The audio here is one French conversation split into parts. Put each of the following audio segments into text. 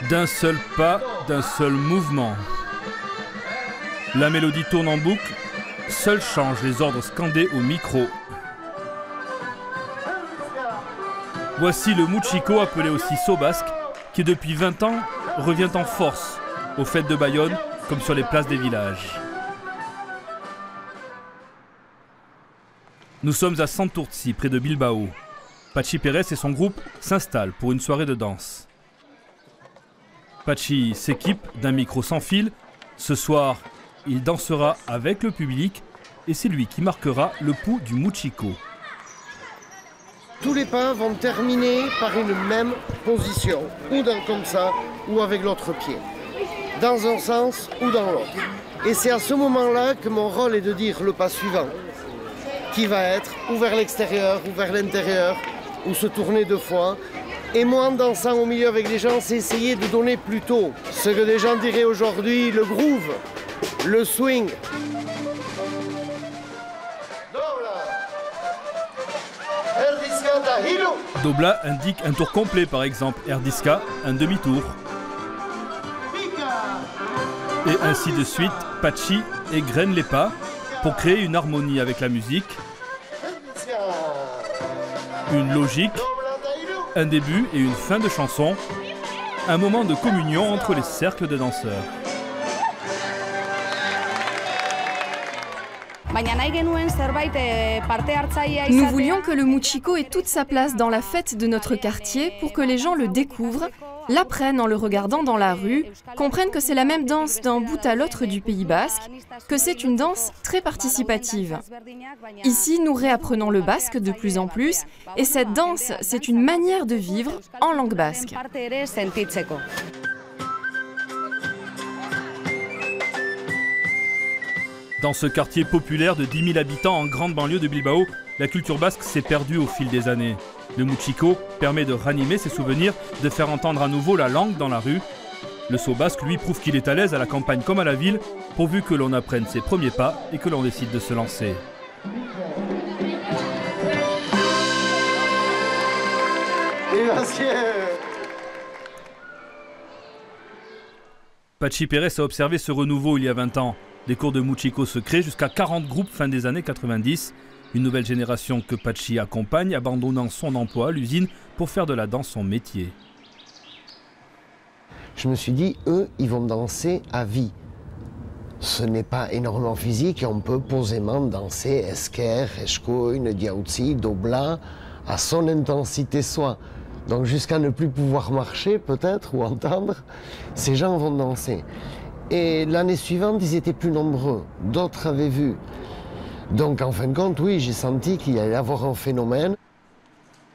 D'un seul pas, d'un seul mouvement. La mélodie tourne en boucle, seuls changent les ordres scandés au micro. Voici le Muchiko, appelé aussi saut basque, qui depuis 20 ans revient en force aux fêtes de Bayonne comme sur les places des villages. Nous sommes à Santurtzi, près de Bilbao. Patxi Pérez et son groupe s'installent pour une soirée de danse. Patxi s'équipe d'un micro sans fil. Ce soir, il dansera avec le public et c'est lui qui marquera le pouls du Muchiko. Tous les pas vont terminer par une même position, ou comme ça, ou avec l'autre pied, dans un sens ou dans l'autre. Et c'est à ce moment-là que mon rôle est de dire le pas suivant, qui va être ou vers l'extérieur, ou vers l'intérieur, ou se tourner 2 fois. Et moi, en dansant au milieu avec les gens, c'est essayer de donner plutôt ce que les gens diraient aujourd'hui, le groove, le swing. Dobla indique un tour complet, par exemple, Erdiska, un demi-tour. Et ainsi de suite, Patxi égrène les pas pour créer une harmonie avec la musique, une logique, un début et une fin de chanson, un moment de communion entre les cercles de danseurs. Nous voulions que le Muchiko ait toute sa place dans la fête de notre quartier pour que les gens le découvrent, l'apprennent en le regardant dans la rue, comprennent que c'est la même danse d'un bout à l'autre du Pays basque, que c'est une danse très participative. Ici, nous réapprenons le basque de plus en plus et cette danse, c'est une manière de vivre en langue basque. Dans ce quartier populaire de 10 000 habitants en grande banlieue de Bilbao, la culture basque s'est perdue au fil des années. Le Muchiko permet de ranimer ses souvenirs, de faire entendre à nouveau la langue dans la rue. Le saut basque, lui, prouve qu'il est à l'aise à la campagne comme à la ville, pourvu que l'on apprenne ses premiers pas et que l'on décide de se lancer. Patxi Pérez a observé ce renouveau il y a 20 ans. Des cours de Muchiko se créent, jusqu'à 40 groupes fin des années 90. Une nouvelle génération que Patxi accompagne, abandonnant son emploi à l'usine pour faire de la danse son métier. Je me suis dit, eux, ils vont danser à vie. Ce n'est pas énormément physique et on peut posément danser esker, eskoin, diaoutsi, dobla, à son intensité soi. Donc jusqu'à ne plus pouvoir marcher peut-être ou entendre, ces gens vont danser. Et l'année suivante, ils étaient plus nombreux, d'autres avaient vu. Donc en fin de compte, oui, j'ai senti qu'il allait y avoir un phénomène.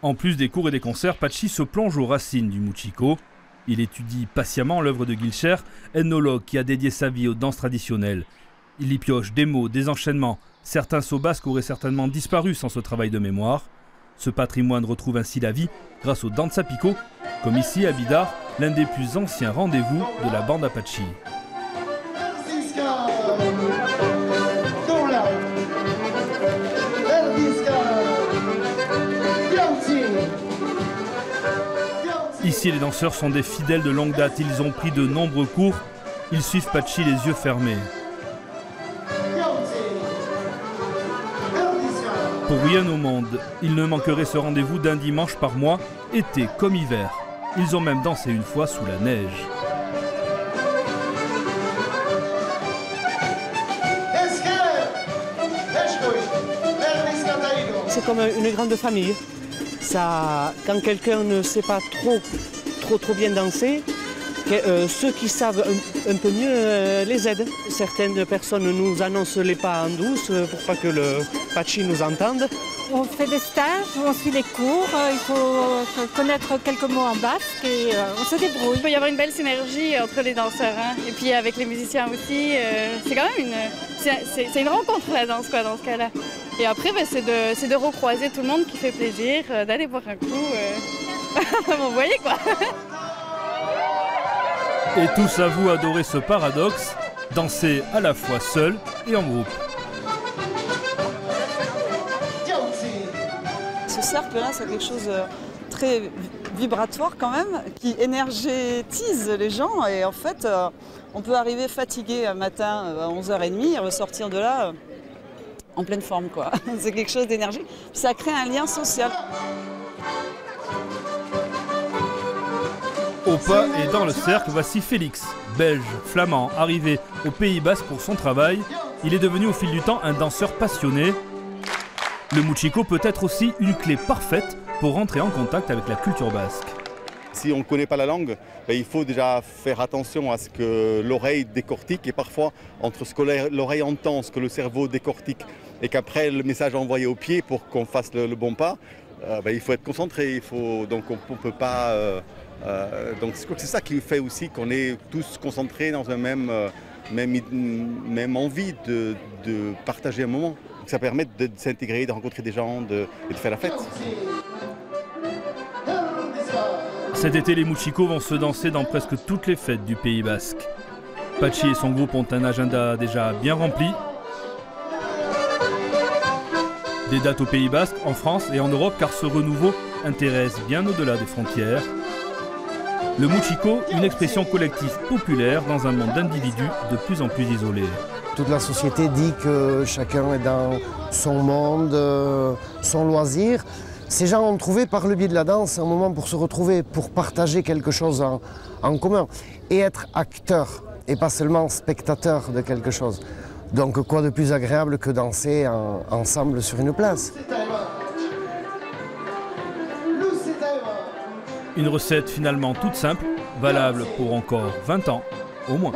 En plus des cours et des concerts, Patxi se plonge aux racines du Muchiko. Il étudie patiemment l'œuvre de Gilcher, ethnologue qui a dédié sa vie aux danses traditionnelles. Il y pioche des mots, des enchaînements. Certains sauts basques auraient certainement disparu sans ce travail de mémoire. Ce patrimoine retrouve ainsi la vie grâce au Danza Pico, comme ici à Bidart, l'un des plus anciens rendez-vous de la bande Patxi. Ici, les danseurs sont des fidèles de longue date. Ils ont pris de nombreux cours. Ils suivent Patxi les yeux fermés. Pour rien au monde, il ne manquerait ce rendez-vous d'un dimanche par mois, été comme hiver. Ils ont même dansé une fois sous la neige. C'est comme une grande famille. Ça, quand quelqu'un ne sait pas trop bien danser, ceux qui savent un peu mieux les aident. Certaines personnes nous annoncent les pas en douce pour pas que le Patxi nous entende. On fait des stages, on suit les cours, il faut connaître quelques mots en basque et on se débrouille. Il peut y avoir une belle synergie entre les danseurs et puis avec les musiciens aussi. C'est quand même une rencontre la danse quoi, dans ce cas-là. Et après c'est de recroiser tout le monde qui fait plaisir, d'aller boire un coup. Vous voyez quoi. Et tous avouent adorer ce paradoxe, danser à la fois seul et en groupe. Ce cercle-là, c'est quelque chose de très vibratoire quand même, qui énergétise les gens. Et en fait, on peut arriver fatigué un matin à 11h30 et ressortir de là en pleine forme, quoi. C'est quelque chose d'énergique. Ça crée un lien social. Au pas et dans le cercle, voici Félix, belge, flamand, arrivé au Pays Basque pour son travail. Il est devenu au fil du temps un danseur passionné. Le Muchiko peut être aussi une clé parfaite pour rentrer en contact avec la culture basque. Si on ne connaît pas la langue, il faut déjà faire attention à ce que l'oreille décortique et parfois entre ce que l'oreille entend, ce que le cerveau décortique et qu'après le message est envoyé au pied pour qu'on fasse le bon pas, il faut être concentré, donc on ne peut pas... donc je crois que c'est ça qui fait aussi qu'on est tous concentrés dans un même envie de partager un moment. Ça permet de s'intégrer, de rencontrer des gens et de faire la fête. Cet été, les Muchiko vont se danser dans presque toutes les fêtes du Pays Basque. Patxi et son groupe ont un agenda déjà bien rempli. Des dates au Pays Basque, en France et en Europe, car ce renouveau intéresse bien au-delà des frontières. Le Muchiko, une expression collective populaire dans un monde d'individus de plus en plus isolés. Toute la société dit que chacun est dans son monde, son loisir. Ces gens ont trouvé par le biais de la danse un moment pour se retrouver, pour partager quelque chose en commun et être acteur et pas seulement spectateur de quelque chose. Donc quoi de plus agréable que danser ensemble sur une place. Une recette finalement toute simple, valable pour encore 20 ans au moins.